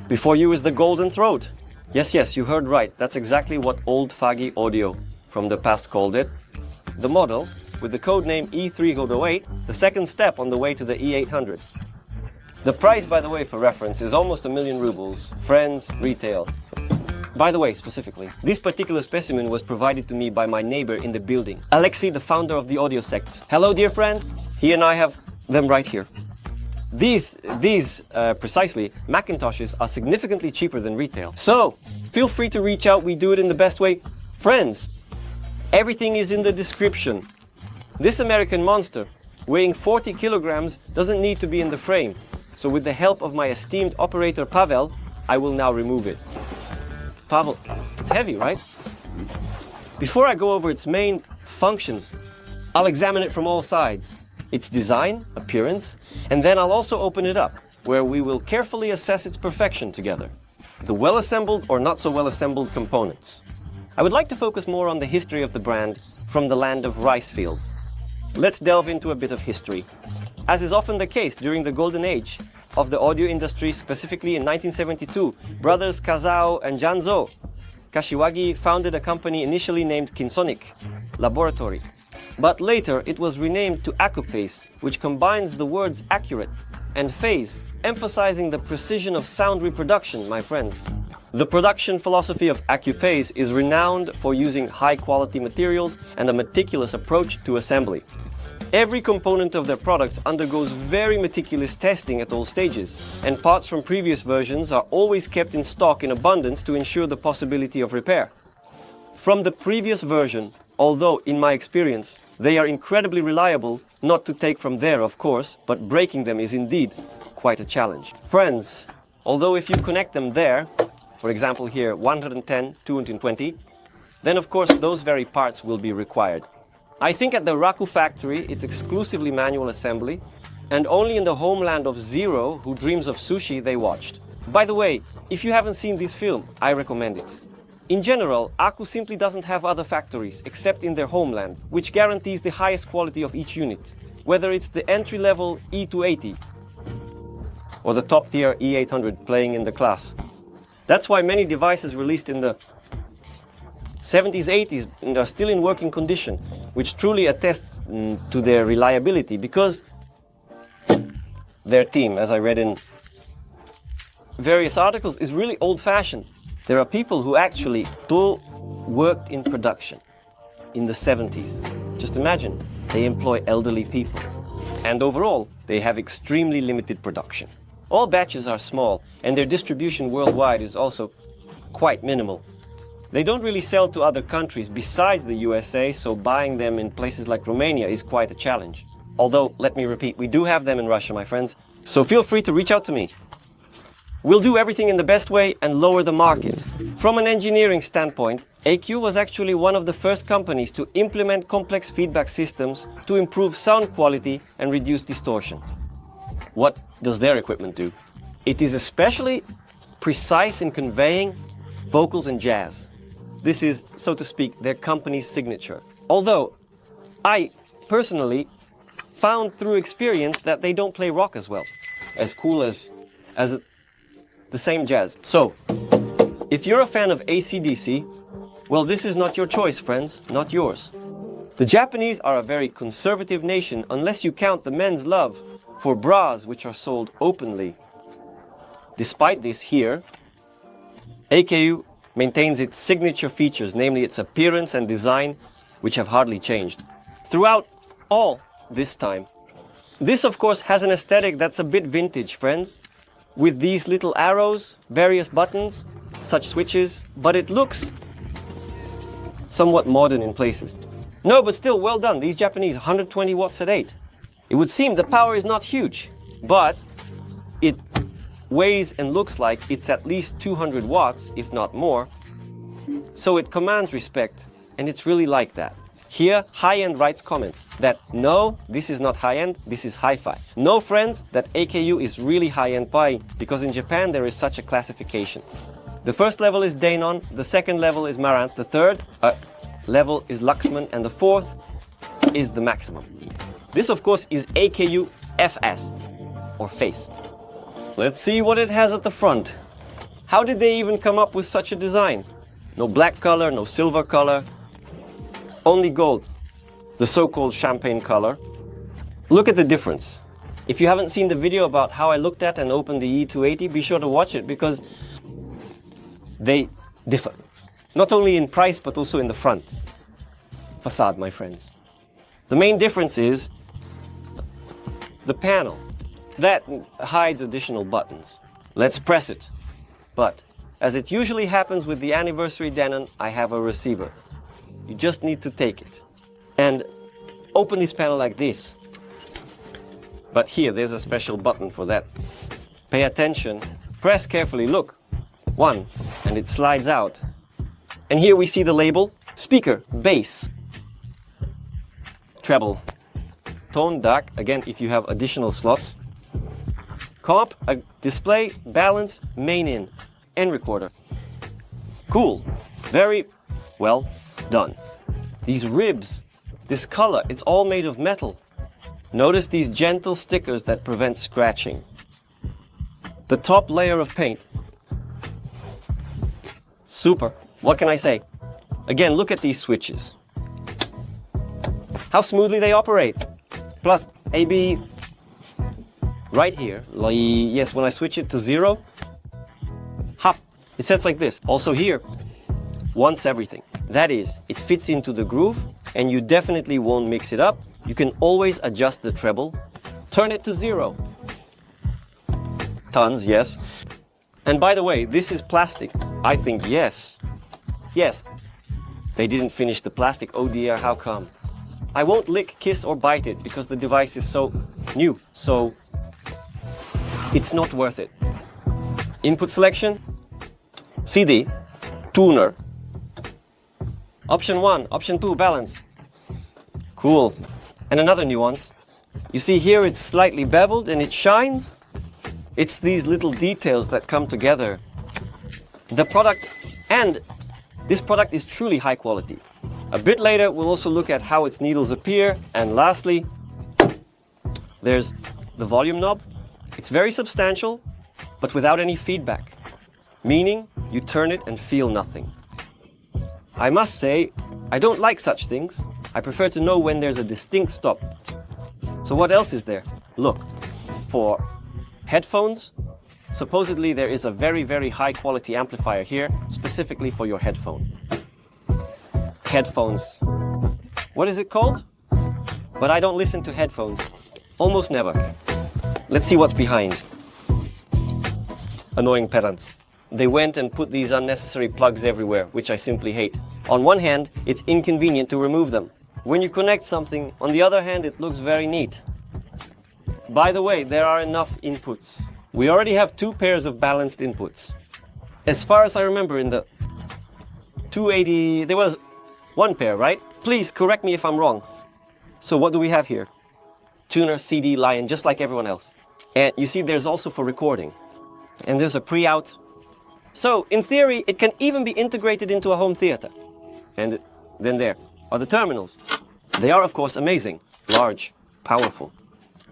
Before you is the golden throat. Yes, you heard right. That's exactly what Old Foggy Audio from the past called it. The model, with the code name E-380, the second step on the way to the E800. The price, by the way, for reference, is almost 1,000,000 rubles. Friends, retail. By the way, specifically, this particular specimen was provided to me by my neighbor in the building, Alexei, the founder of the Audio Sect. Hello, dear friend. He and I have them right here. These precisely, Macintoshes are significantly cheaper than retail. So, feel free to reach out. We do it in the best way. Friends, everything is in the description. This American monster, weighing 40 kilograms, doesn't need to be in the frame. So with the help of my esteemed operator Pavel, I will now remove it. Pavel, it's heavy, right? Before I go over its main functions, I'll examine it from all sides. Its design, appearance, and then I'll also open it up, where we will carefully assess its perfection together. The well-assembled or not so well-assembled components. I would like to focus more on the history of the brand from the land of rice fields. Let's delve into a bit of history. As is often the case during the golden age of the audio industry, specifically in 1972, brothers Kazao and Janzo Kashiwagi founded a company initially named Kinsonic Laboratory. But later it was renamed to Accuphase, which combines the words accurate and phase, emphasizing the precision of sound reproduction, my friends. The production philosophy of Accuphase is renowned for using high-quality materials and a meticulous approach to assembly. Every component of their products undergoes very meticulous testing at all stages, and parts from previous versions are always kept in stock in abundance to ensure the possibility of repair. From the previous version, although in my experience, they are incredibly reliable, not to take from there of course, but breaking them is indeed quite a challenge. Friends, although if you connect them there, for example here 110, 220, then of course those very parts will be required. I think at the Raku factory it's exclusively manual assembly, and only in the homeland of Zero, who dreams of sushi, they watched. By the way, if you haven't seen this film, I recommend it. In general, Accu simply doesn't have other factories except in their homeland, which guarantees the highest quality of each unit, whether it's the entry-level E-280 or the top-tier E800 playing in the class. That's why many devices released in the 70s, 80s and are still in working condition, which truly attests to their reliability, because their team, as I read in various articles, is really old-fashioned. There are people who actually still worked in production in the 70s. Just imagine, they employ elderly people. And overall, they have extremely limited production. All batches are small, and their distribution worldwide is also quite minimal. They don't really sell to other countries besides the USA, so buying them in places like Romania is quite a challenge. Although, let me repeat, we do have them in Russia, my friends, so feel free to reach out to me. We'll do everything in the best way and lower the market. From an engineering standpoint, AQ was actually one of the first companies to implement complex feedback systems to improve sound quality and reduce distortion. What does their equipment do? It is especially precise in conveying vocals and jazz. This is, so to speak, their company's signature. Although, I personally found through experience that they don't play rock as well, as cool as the same jazz. So, if you're a fan of AC/DC, well, this is not your choice, friends, not yours. The Japanese are a very conservative nation unless you count the men's love for bras, which are sold openly. Despite this, here, AKU maintains its signature features, namely its appearance and design, which have hardly changed throughout all this time. This, of course, has an aesthetic that's a bit vintage, friends, with these little arrows, various buttons, such switches, but it looks somewhat modern in places. No, but still well done. These Japanese 120 watts at 8. It would seem the power is not huge, but it weighs and looks like it's at least 200 watts, if not more. So it commands respect, and it's really like that. Here, High-End writes comments that no, this is not high-end, this is hi-fi. No, friends, that AKU is really high-end buying, because in Japan there is such a classification. The first level is Denon, the second level is Marantz, the third level is Luxman, and the fourth is the maximum. This, of course, is AKU FS, or face. Let's see what it has at the front. How did they even come up with such a design? No black color, no silver color, only gold, the so-called champagne color. Look at the difference. If you haven't seen the video about how I looked at and opened the E-280, be sure to watch it because they differ. Not only in price, but also in the front facade, my friends. The main difference is the panel. That hides additional buttons. Let's press it. But, as it usually happens with the anniversary Denon, I have a receiver. You just need to take it. And open this panel like this. But here, there's a special button for that. Pay attention. Press carefully. Look. One. And it slides out. And here we see the label. Speaker. Bass. Treble. Tone, dark. Again, if you have additional slots. Comp, a display, balance, main in. And recorder. Cool. Very well done. These ribs. This color. It's all made of metal. Notice these gentle stickers that prevent scratching. The top layer of paint. Super. What can I say? Again, look at these switches. How smoothly they operate. Plus, AB right here. Yes, when I switch it to 0, hop, it sets like this. Also here, wants everything. That is, it fits into the groove and you definitely won't mix it up. You can always adjust the treble, turn it to 0. Tons, yes. And by the way, this is plastic. I think yes. Yes. They didn't finish the plastic. Oh dear, how come? I won't lick, kiss or bite it because the device is so new. So it's not worth it. Input selection. CD. Tuner. Option 1, option 2, balance. Cool. And another nuance. You see here it's slightly beveled and it shines. It's these little details that come together. The product, and this product is truly high quality. A bit later we'll also look at how its needles appear. And lastly, there's the volume knob. It's very substantial, but without any feedback. Meaning you turn it and feel nothing. I must say, I don't like such things. I prefer to know when there's a distinct stop. So what else is there? Look, for headphones, supposedly there is a very, very high quality amplifier here, specifically for your headphone. Headphones. What is it called? But I don't listen to headphones. Almost never. Let's see what's behind. Annoying pedants. They went and put these unnecessary plugs everywhere, which I simply hate. On one hand, it's inconvenient to remove them. When you connect something, on the other hand, it looks very neat. By the way, there are enough inputs. We already have 2 pairs of balanced inputs. As far as I remember, in the 280, there was 1 pair, right? Please correct me if I'm wrong. So what do we have here? Tuner, CD, Lion, just like everyone else. And you see there's also for recording. And there's a pre-out. So, in theory, it can even be integrated into a home theater. And then there are the terminals. They are, of course, amazing, large, powerful.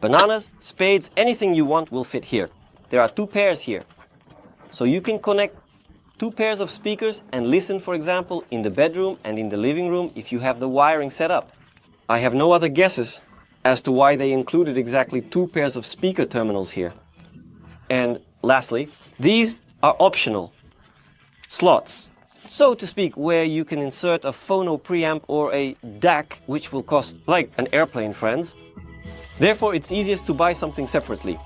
Bananas, spades, anything you want will fit here. There are 2 pairs here. So you can connect 2 pairs of speakers and listen, for example, in the bedroom and in the living room if you have the wiring set up. I have no other guesses as to why they included exactly 2 pairs of speaker terminals here. And lastly, these are optional slots, so to speak, where you can insert a phono preamp or a DAC, which will cost like an airplane, friends. Therefore, it's easiest to buy something separately.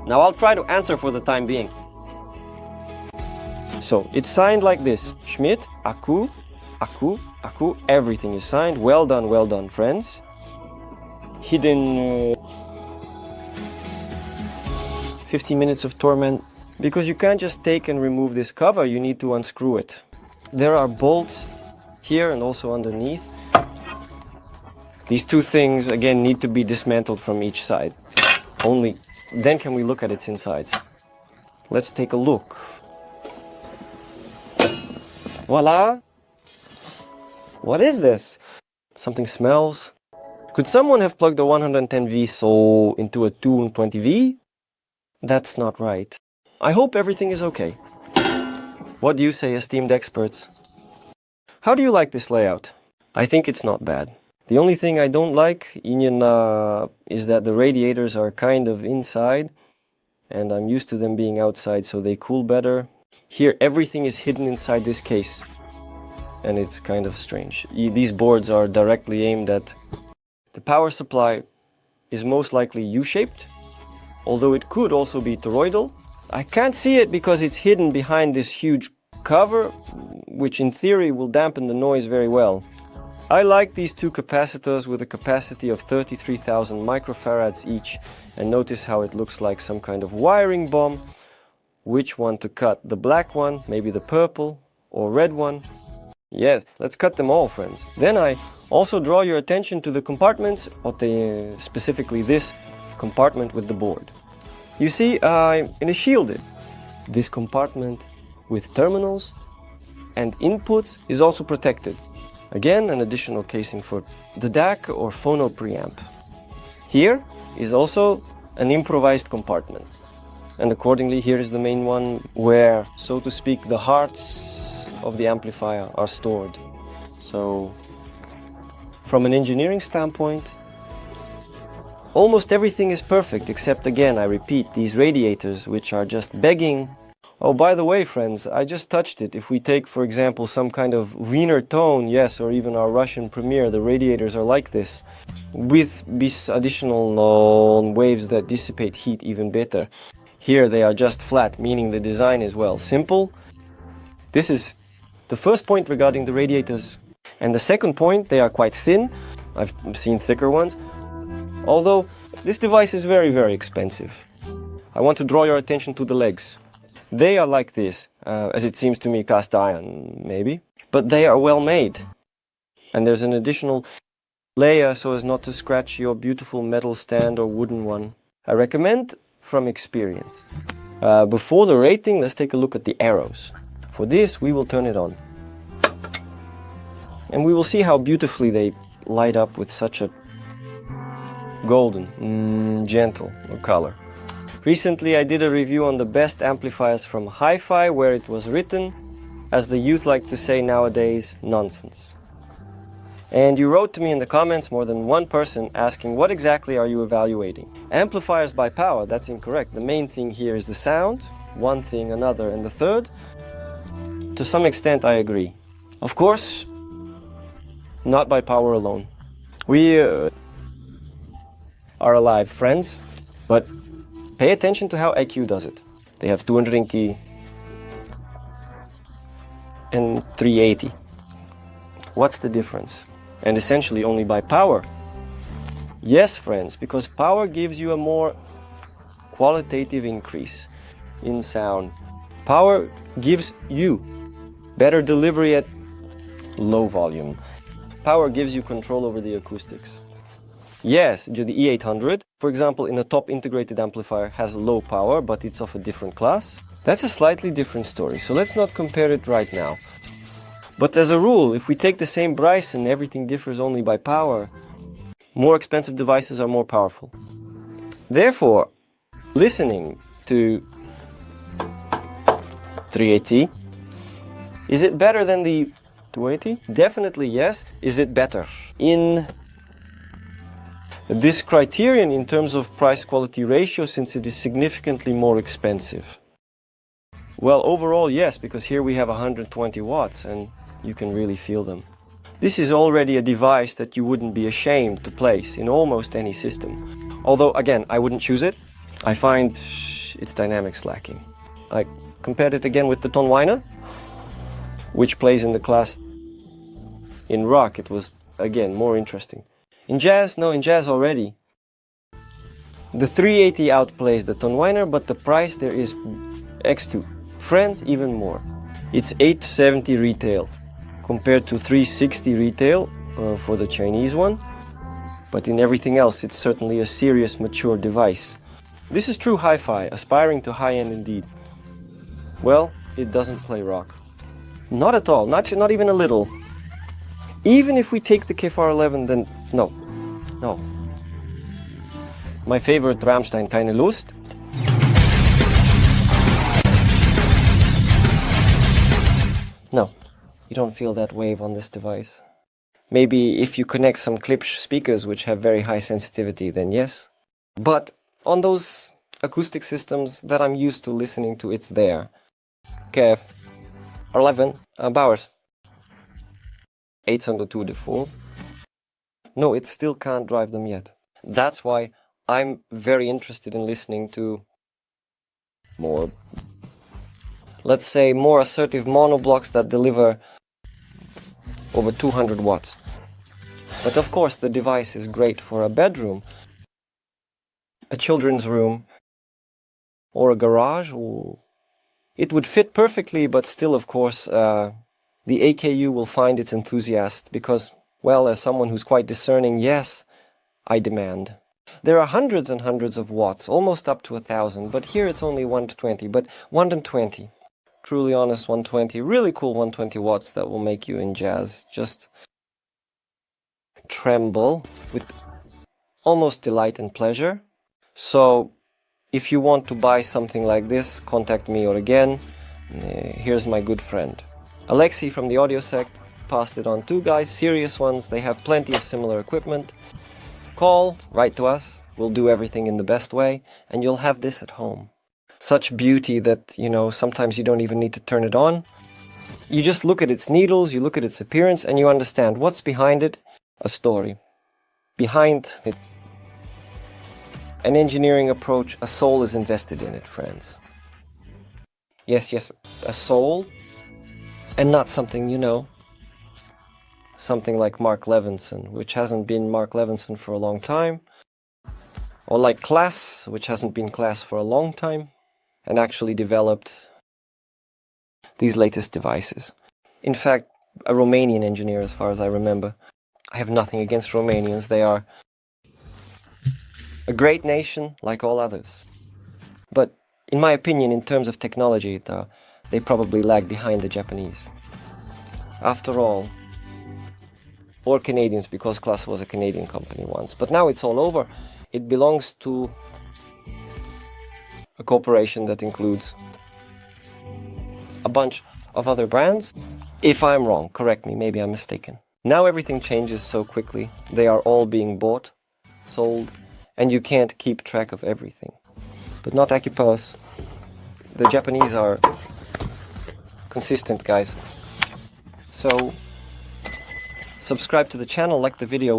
Now I'll try to answer for the time being. So it's signed like this: Schmidt, Accu, everything is signed. Well done, friends. Hidden 15 minutes of torment. Because you can't just take and remove this cover, you need to unscrew it. There are bolts here and also underneath. These 2 things, again, need to be dismantled from each side. Only then can we look at its insides. Let's take a look. Voila! What is this? Something smells. Could someone have plugged a 110V into a 220V? That's not right. I hope everything is okay. What do you say, esteemed experts? How do you like this layout? I think it's not bad. The only thing I don't like is that the radiators are kind of inside, and I'm used to them being outside, so they cool better. Here, everything is hidden inside this case, and it's kind of strange. These boards are directly aimed at... The power supply is most likely U-shaped, although it could also be toroidal. I can't see it because it's hidden behind this huge cover, which in theory will dampen the noise very well. I like these two capacitors with a capacity of 33,000 microfarads each, and notice how it looks like some kind of wiring bomb. Which one to cut? The black one, maybe the purple or red one? Yes, let's cut them all, friends. Then I also draw your attention to the compartments, specifically this compartment with the board. You see, it is shielded. This compartment with terminals and inputs is also protected. Again, an additional casing for the DAC or phono preamp. Here is also an improvised compartment. And accordingly, here is the main one where, so to speak, the hearts of the amplifier are stored. So, from an engineering standpoint, almost everything is perfect, except again, I repeat, these radiators, which are just begging. Oh, by the way, friends, I just touched it. If we take, for example, some kind of Wiener tone, yes, or even our Russian Premier, the radiators are like this, with these additional waves that dissipate heat even better. Here they are just flat, meaning the design is, well, simple. This is the first point regarding the radiators. And the second point, they are quite thin. I've seen thicker ones. Although, this device is very, very expensive. I want to draw your attention to the legs. They are like this, as it seems to me, cast iron, maybe. But they are well made. And there's an additional layer so as not to scratch your beautiful metal stand or wooden one. I recommend from experience. Before the rating, let's take a look at the arrows. For this, we will turn it on. And we will see how beautifully they light up with such a golden, gentle color. Recently I did a review on the best amplifiers from hi-fi, where it was written, as the youth like to say nowadays, nonsense. And you wrote to me in the comments, more than one person, asking what exactly are you evaluating? Amplifiers by power, that's incorrect. The main thing here is the sound, one thing, another, and the third. To some extent I agree. Of course, not by power alone. We are alive, friends, but pay attention to how EQ does it. They have 200 and 380. What's the difference? And essentially only by power. Yes, friends, because power gives you a more qualitative increase in sound. Power gives you better delivery at low volume. Power gives you control over the acoustics. Yes, the E800, for example, in a top integrated amplifier has low power, but it's of a different class. That's a slightly different story, so let's not compare it right now. But as a rule, if we take the same price and everything differs only by power, more expensive devices are more powerful. Therefore, listening to 380, is it better than the 280? Definitely yes. Is it better? In this criterion in terms of price-quality ratio, since it is significantly more expensive? Well, overall yes, because here we have 120 watts and you can really feel them. This is already a device that you wouldn't be ashamed to place in almost any system. Although, again, I wouldn't choose it. I find its dynamics lacking. I compared it again with the Tonewin, which plays in the class. In rock, it was, again, more interesting. In jazz, no, in jazz already. The 380 outplays the Tonewin, but the price there is X2. Friends, even more. It's 870 retail, compared to 360 retail for the Chinese one. But in everything else, it's certainly a serious, mature device. This is true hi-fi, aspiring to high-end indeed. Well, it doesn't play rock. Not at all, not even a little. Even if we take the KFR11, then no. My favorite Rammstein, Keine Lust. No, you don't feel that wave on this device. Maybe if you connect some Klipsch speakers which have very high sensitivity, then yes. But on those acoustic systems that I'm used to listening to, it's there. Okay, 11 bars. 802 de full. No, it still can't drive them yet. That's why I'm very interested in listening to more, let's say, more assertive monoblocks that deliver over 200 watts. But of course the device is great for a bedroom, a children's room, or a garage. It would fit perfectly, but still, of course, the AKU will find its enthusiast because, well, as someone who's quite discerning, yes, I demand. There are hundreds and hundreds of watts, almost up to 1,000, but here it's only 120, but 120. Truly honest 120, really cool 120 watts that will make you in jazz just tremble with almost delight and pleasure. So if you want to buy something like this, contact me, or again, here's my good friend Alexei from the Audio Sect. Passed it on. 2 guys, serious ones, they have plenty of similar equipment. Call, write to us, we'll do everything in the best way, and you'll have this at home. Such beauty that, you know, sometimes you don't even need to turn it on. You just look at its needles, you look at its appearance, and you understand what's behind it. A story. Behind it, an engineering approach, a soul is invested in it, friends. Yes, a soul, and not something, you know, something like Mark Levinson, which hasn't been Mark Levinson for a long time, or like Class, which hasn't been Class for a long time, and actually developed these latest devices. In fact, a Romanian engineer, as far as I remember. I have nothing against Romanians, they are a great nation like all others. But in my opinion, in terms of technology, they probably lag behind the Japanese. After all, or Canadians, because Class was a Canadian company once. But now it's all over. It belongs to a corporation that includes a bunch of other brands. If I'm wrong, correct me, maybe I'm mistaken. Now everything changes so quickly. They are all being bought, sold, and you can't keep track of everything. But not Accuphase. The Japanese are consistent, guys. So subscribe to the channel, like the video.